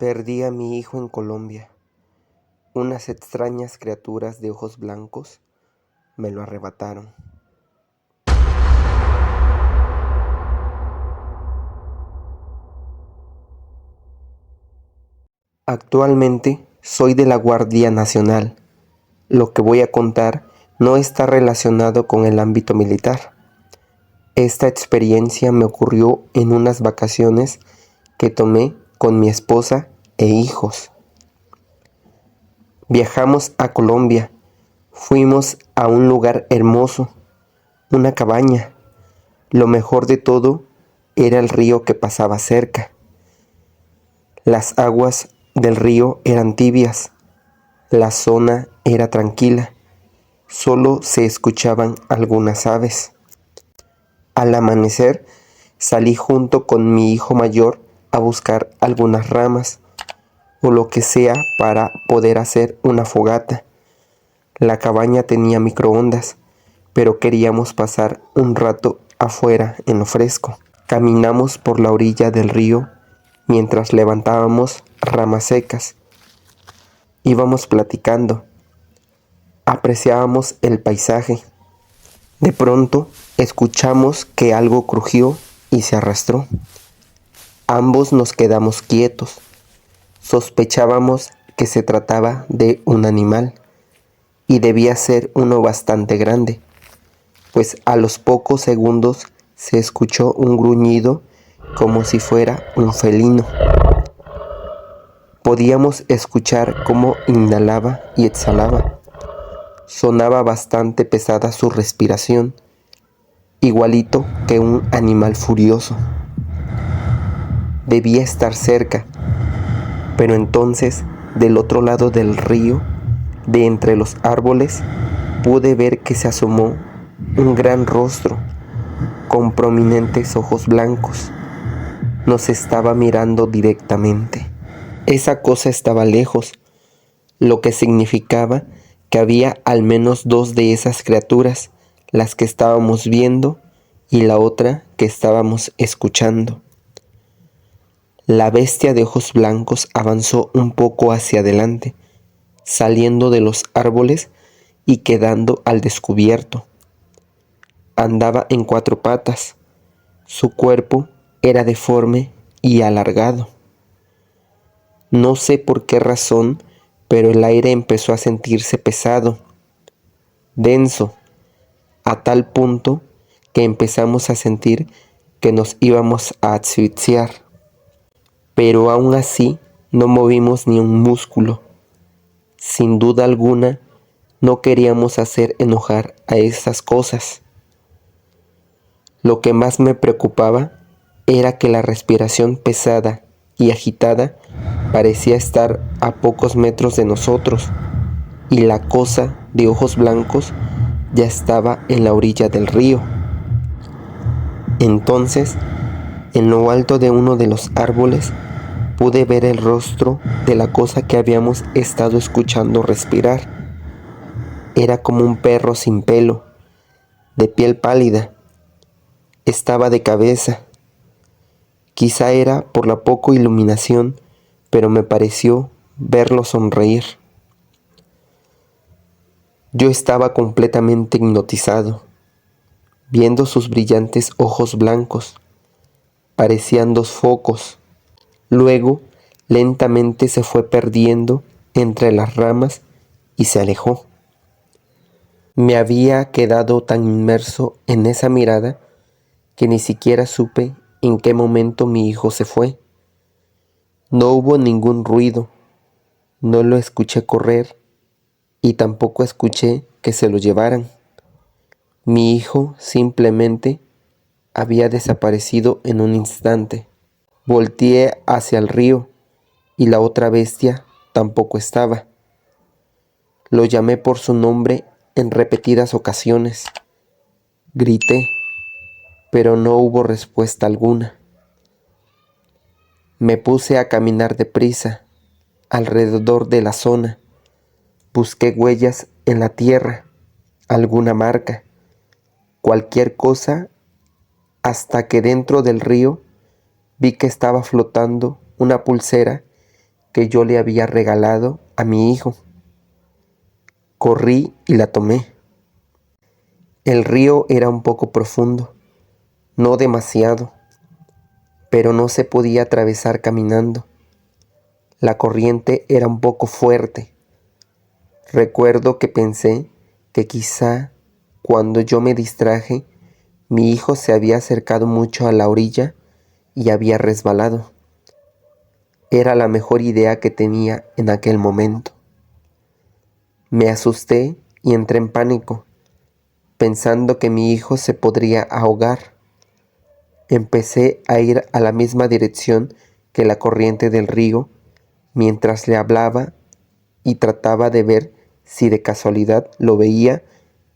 Perdí a mi hijo en Colombia. Unas extrañas criaturas de ojos blancos me lo arrebataron. Actualmente soy de la Guardia Nacional. Lo que voy a contar no está relacionado con el ámbito militar. Esta experiencia me ocurrió en unas vacaciones que tomé con mi esposa e hijos. Viajamos a Colombia. Fuimos a un lugar hermoso, una cabaña. Lo mejor de todo era el río que pasaba cerca. Las aguas del río eran tibias. La zona era tranquila. Solo se escuchaban algunas aves. Al amanecer salí junto con mi hijo mayor a buscar algunas ramas o lo que sea para poder hacer una fogata. La cabaña tenía microondas, pero queríamos pasar un rato afuera en lo fresco. Caminamos por la orilla del río mientras levantábamos ramas secas. Íbamos platicando. Apreciábamos el paisaje. De pronto escuchamos que algo crujió y se arrastró. Ambos nos quedamos quietos. Sospechábamos que se trataba de un animal y debía ser uno bastante grande, pues a los pocos segundos se escuchó un gruñido como si fuera un felino. Podíamos escuchar cómo inhalaba y exhalaba. Sonaba bastante pesada su respiración, igualito que un animal furioso. Debía estar cerca, pero entonces, del otro lado del río, de entre los árboles, pude ver que se asomó un gran rostro, con prominentes ojos blancos. Nos estaba mirando directamente. Esa cosa estaba lejos, lo que significaba que había al menos dos de esas criaturas, las que estábamos viendo y la otra que estábamos escuchando. La bestia de ojos blancos avanzó un poco hacia adelante, saliendo de los árboles y quedando al descubierto. Andaba en cuatro patas. Su cuerpo era deforme y alargado. No sé por qué razón, pero el aire empezó a sentirse pesado, denso, a tal punto que empezamos a sentir que nos íbamos a asfixiar. Pero aún así no movimos ni un músculo. Sin duda alguna, no queríamos hacer enojar a esas cosas. Lo que más me preocupaba era que la respiración pesada y agitada parecía estar a pocos metros de nosotros y la cosa de ojos blancos ya estaba en la orilla del río. Entonces, en lo alto de uno de los árboles, pude ver el rostro de la cosa que habíamos estado escuchando respirar. Era como un perro sin pelo, de piel pálida. Estaba de cabeza. Quizá era por la poca iluminación, pero me pareció verlo sonreír. Yo estaba completamente hipnotizado, viendo sus brillantes ojos blancos. Parecían dos focos. Luego, lentamente se fue perdiendo entre las ramas y se alejó. Me había quedado tan inmerso en esa mirada que ni siquiera supe en qué momento mi hijo se fue. No hubo ningún ruido, no lo escuché correr y tampoco escuché que se lo llevaran. Mi hijo simplemente había desaparecido en un instante. Volteé hacia el río y la otra bestia tampoco estaba. Lo llamé por su nombre en repetidas ocasiones. Grité, pero no hubo respuesta alguna. Me puse a caminar deprisa alrededor de la zona. Busqué huellas en la tierra, alguna marca, cualquier cosa, hasta que dentro del río vi que estaba flotando una pulsera que yo le había regalado a mi hijo. Corrí y la tomé. El río era un poco profundo, no demasiado, pero no se podía atravesar caminando. La corriente era un poco fuerte. Recuerdo que pensé que quizá cuando yo me distraje, mi hijo se había acercado mucho a la orilla y había resbalado. Era la mejor idea que tenía en aquel momento. Me asusté y entré en pánico, pensando que mi hijo se podría ahogar. Empecé a ir a la misma dirección que la corriente del río mientras le hablaba y trataba de ver si de casualidad lo veía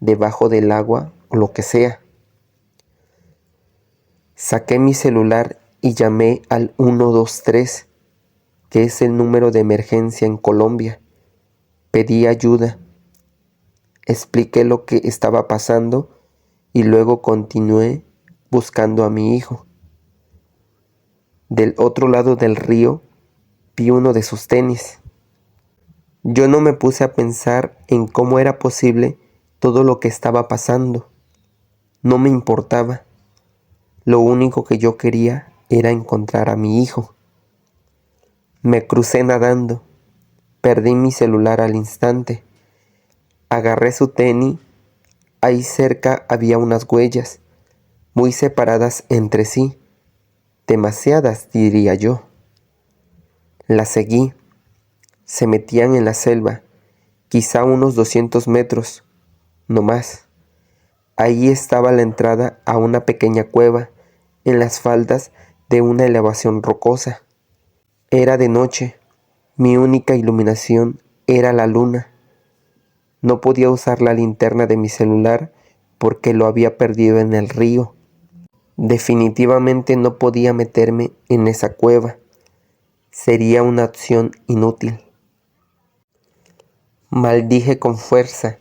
debajo del agua o lo que sea. Saqué mi celular y llamé al 123, que es el número de emergencia en Colombia. Pedí ayuda, expliqué lo que estaba pasando y luego continué buscando a mi hijo. Del otro lado del río vi uno de sus tenis. Yo no me puse a pensar en cómo era posible todo lo que estaba pasando. No me importaba. Lo único que yo quería era encontrar a mi hijo. Me crucé nadando. Perdí mi celular al instante. Agarré su tenis. Ahí cerca había unas huellas, muy separadas entre sí. Demasiadas, diría yo. Las seguí. Se metían en la selva, quizá unos 200 metros, no más. Ahí estaba la entrada a una pequeña cueva, en las faldas de una elevación rocosa. Era de noche. Mi única iluminación era la luna. No podía usar la linterna de mi celular porque lo había perdido en el río. Definitivamente no podía meterme en esa cueva. Sería una acción inútil. Maldije con fuerza.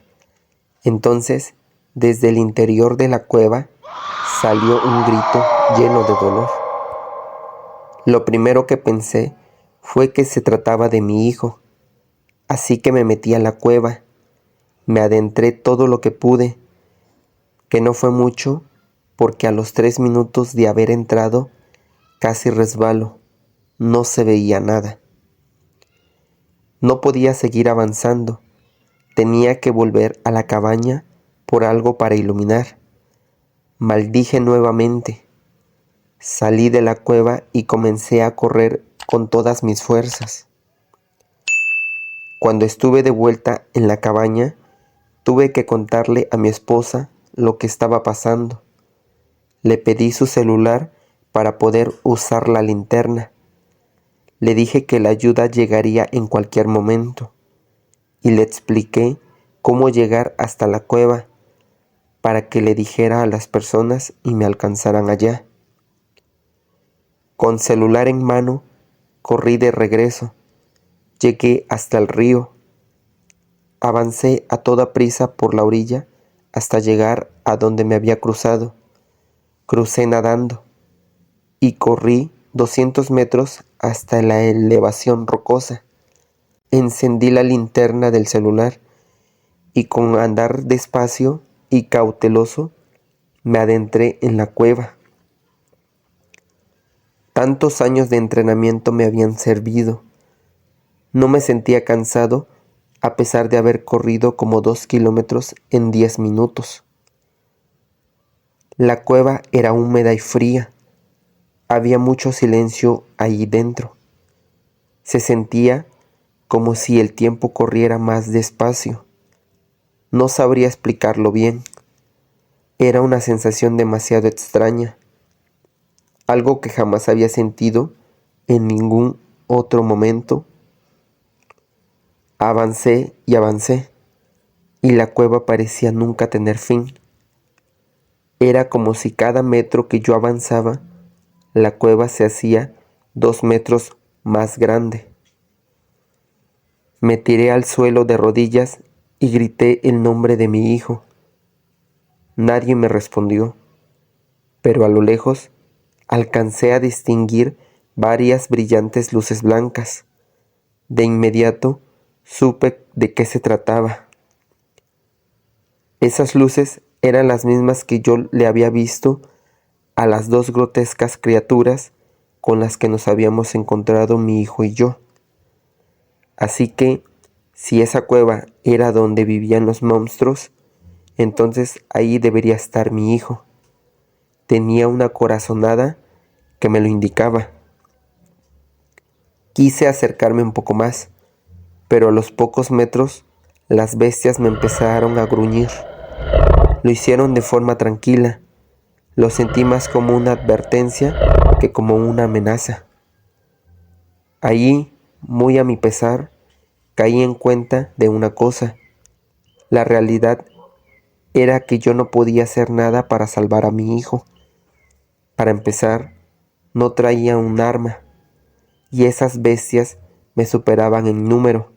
Entonces, desde el interior de la cueva, salió un grito lleno de dolor. Lo primero que pensé fue que se trataba de mi hijo, así que me metí a la cueva. Me adentré todo lo que pude, que no fue mucho, porque a los 3 minutos de haber entrado, casi resbalo. No se veía nada. No podía seguir avanzando. Tenía que volver a la cabaña por algo para iluminar. Maldije nuevamente. Salí de la cueva y comencé a correr con todas mis fuerzas. Cuando estuve de vuelta en la cabaña, tuve que contarle a mi esposa lo que estaba pasando. Le pedí su celular para poder usar la linterna. Le dije que la ayuda llegaría en cualquier momento y le expliqué cómo llegar hasta la cueva para que le dijera a las personas y me alcanzaran allá. Con celular en mano, corrí de regreso. Llegué hasta el río. Avancé a toda prisa por la orilla hasta llegar a donde me había cruzado. Crucé nadando y corrí 200 metros hasta la elevación rocosa. Encendí la linterna del celular y con andar despacio y cauteloso me adentré en la cueva. Tantos años de entrenamiento me habían servido. No me sentía cansado a pesar de haber corrido como 2 kilómetros en 10 minutos. La cueva era húmeda y fría. Había mucho silencio allí dentro. Se sentía como si el tiempo corriera más despacio. No sabría explicarlo bien. Era una sensación demasiado extraña, algo que jamás había sentido en ningún otro momento. Avancé y avancé, y la cueva parecía nunca tener fin. Era como si cada metro que yo avanzaba, la cueva se hacía 2 metros más grande. Me tiré al suelo de rodillas y grité el nombre de mi hijo. Nadie me respondió, pero a lo lejos alcancé a distinguir varias brillantes luces blancas. De inmediato supe de qué se trataba. Esas luces eran las mismas que yo le había visto a las dos grotescas criaturas con las que nos habíamos encontrado mi hijo y yo. Así que, si esa cueva era donde vivían los monstruos, entonces ahí debería estar mi hijo. Tenía una corazonada que me lo indicaba. Quise acercarme un poco más, pero a los pocos metros las bestias me empezaron a gruñir. Lo hicieron de forma tranquila. Lo sentí más como una advertencia que como una amenaza. Allí, muy a mi pesar, caí en cuenta de una cosa. La realidad era que yo no podía hacer nada para salvar a mi hijo. Para empezar, no traía un arma, y esas bestias me superaban en número.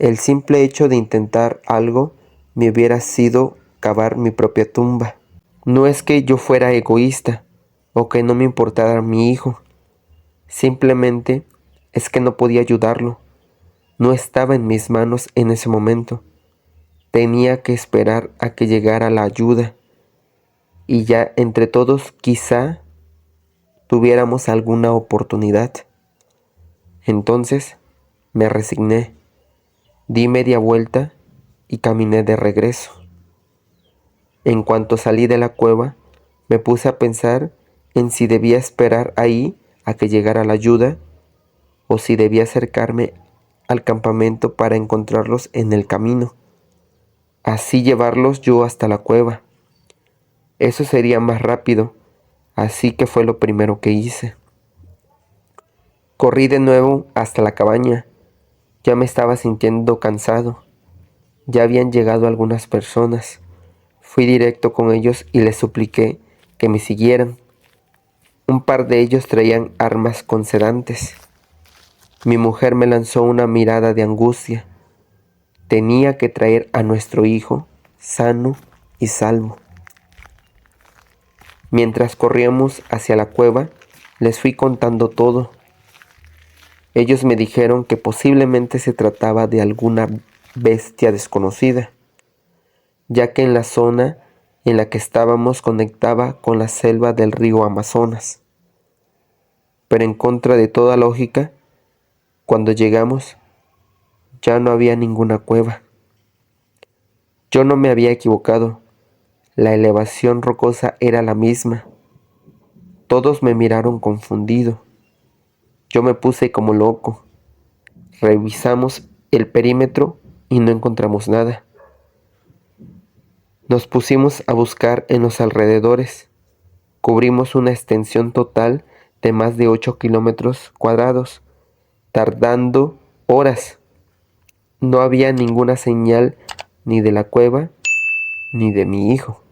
El simple hecho de intentar algo me hubiera sido cavar mi propia tumba. No es que yo fuera egoísta o que no me importara mi hijo, simplemente es que no podía ayudarlo. No estaba en mis manos en ese momento. Tenía que esperar a que llegara la ayuda y ya entre todos quizá tuviéramos alguna oportunidad. Entonces me resigné, di media vuelta y caminé de regreso. En cuanto salí de la cueva, me puse a pensar en si debía esperar ahí a que llegara la ayuda o si debía acercarme al campamento para encontrarlos en el camino, así llevarlos yo hasta la cueva. Eso sería más rápido, así que fue lo primero que hice. Corrí de nuevo hasta la cabaña. Ya me estaba sintiendo cansado. Ya habían llegado algunas personas. Fui directo con ellos y les supliqué que me siguieran. Un par de ellos traían armas con sedantes. Mi mujer me lanzó una mirada de angustia. Tenía que traer a nuestro hijo sano y salvo. Mientras corríamos hacia la cueva, les fui contando todo. Ellos me dijeron que posiblemente se trataba de alguna bestia desconocida, ya que en la zona en la que estábamos conectaba con la selva del río Amazonas. Pero en contra de toda lógica, cuando llegamos, ya no había ninguna cueva. Yo no me había equivocado. La elevación rocosa era la misma. Todos me miraron confundido. Yo me puse como loco. Revisamos el perímetro y no encontramos nada. Nos pusimos a buscar en los alrededores. Cubrimos una extensión total de más de 8 kilómetros cuadrados, tardando horas. No había ninguna señal ni de la cueva ni de mi hijo.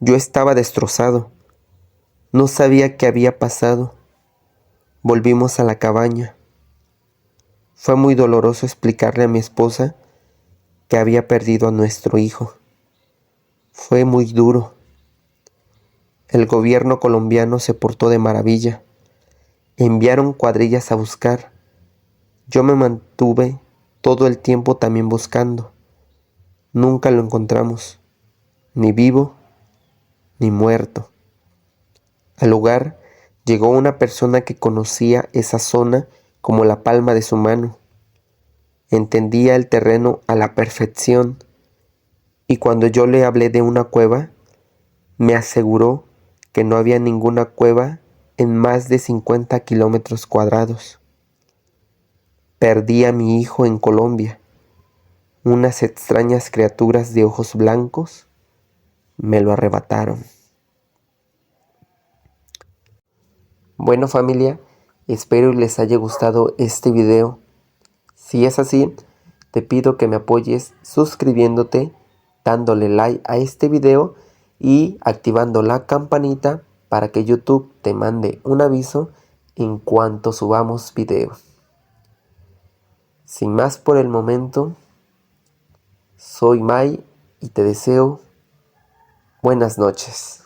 Yo estaba destrozado. No sabía qué había pasado. Volvimos a la cabaña. Fue muy doloroso explicarle a mi esposa que había perdido a nuestro hijo. Fue muy duro. El gobierno colombiano se portó de maravilla. Enviaron cuadrillas a buscar. Yo me mantuve todo el tiempo también buscando. Nunca lo encontramos, ni vivo ni muerto. Al lugar llegó una persona que conocía esa zona como la palma de su mano. Entendía el terreno a la perfección, y cuando yo le hablé de una cueva, me aseguró que no había ninguna cueva en más de 50 kilómetros cuadrados. Perdí a mi hijo en Colombia. Unas extrañas criaturas de ojos blancos me lo arrebataron. Bueno, familia, espero les haya gustado este video. Si es así, te pido que me apoyes suscribiéndote, dándole like a este video y activando la campanita para que YouTube te mande un aviso en cuanto subamos video. Sin más por el momento, soy Mai y te deseo buenas noches.